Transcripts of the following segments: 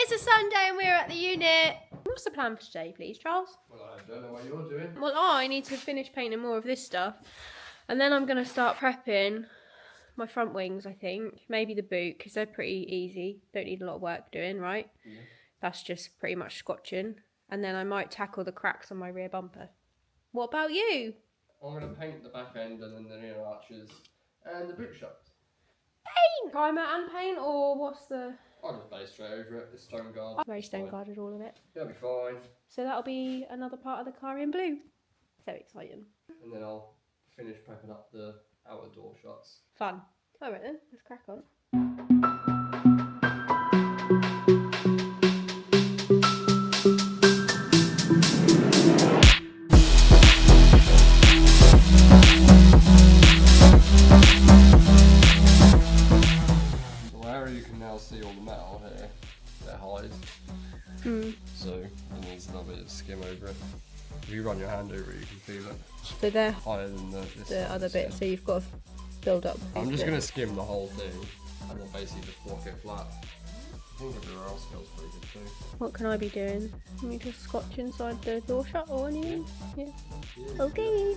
It's a Sunday and we're at the unit. What's the plan for today, please, Charles? Well, I don't know what you're doing. Well, I need to finish painting more of this stuff. And then I'm going to start prepping my front wings, I think. Maybe the boot, because they're pretty easy. Don't need a lot of work doing, right? Yeah. That's just pretty much scotching. And then I might tackle the cracks on my rear bumper. What about you? I'm going to paint the back end and then the rear arches and the boot shops. Paint! Primer and paint, or what's the... I'll just base straight over it. It's stone guard. Very stone guarded, all of it. It'll be fine. So that'll be another part of the car in blue. So exciting. And then I'll finish prepping up the outer door shots. Fun. Alright then, let's crack on. See all the metal here, they're highs. So it needs a little bit of skim over it. If you run your hand over it, you can feel it. So they're higher than the other bit, so you've got to build up. I'm just going to skim the whole thing and then basically just block it flat. I think everywhere else feels pretty good too. What can I be doing? Can we just scotch inside the door shut or anything? Yeah. Okay.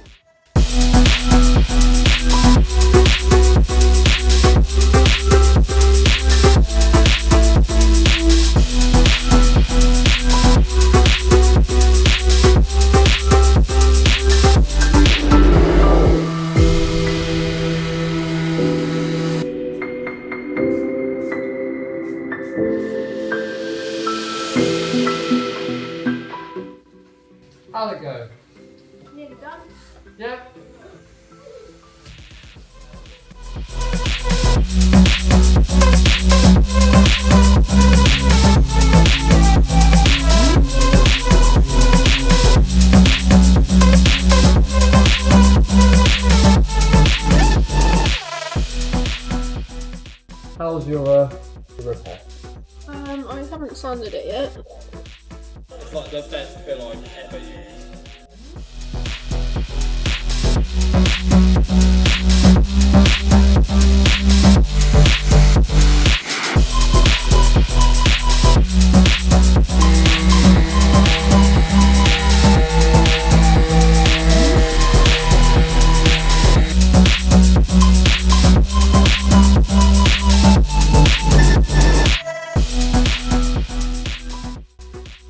How'd it go? Nearly done. Yeah. How's your repair? I haven't sanded it yet. It's like the best fill I've ever used.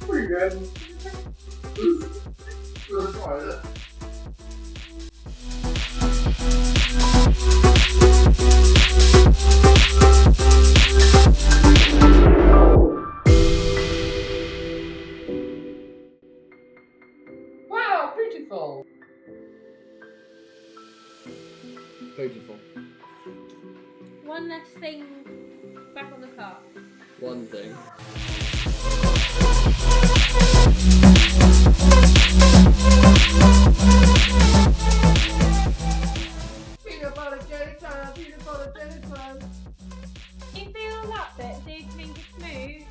Pretty good. Let's try it. Wow, beautiful. Beautiful. One less thing back on the car. One thing. Peanut butter jelly time, peanut butter jelly time. You feel that bit? Do you think it's smooth?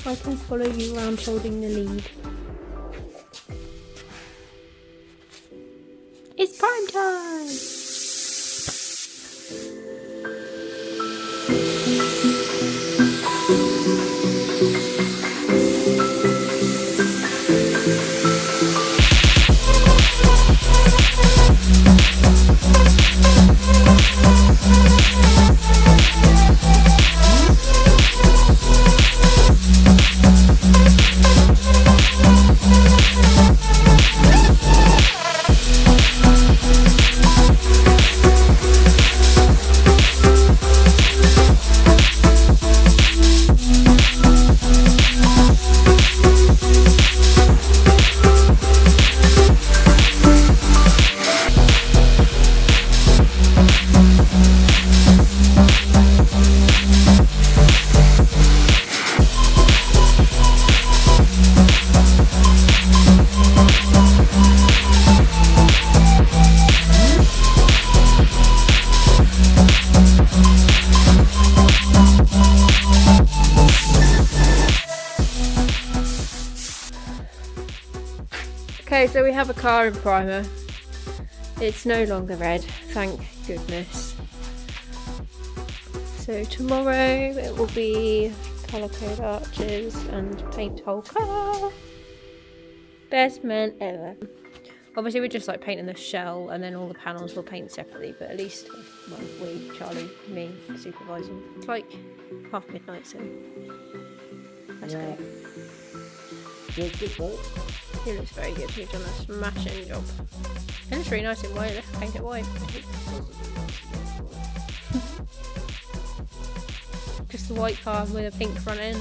I can follow you around holding the lead. It's prime time! Okay, so we have a car in primer. It's no longer red, thank goodness. So tomorrow it will be colour code arches and paint whole car. Best man ever. Obviously we're just like painting the shell and then all the panels we'll paint separately, but at least, well, we, Charlie, me, supervising. It's like midnight, so let's go. Good, mate. It looks very good. You've done a smashing job. It looks really nice in white. Let's paint it white. Just the white car with a pink front end.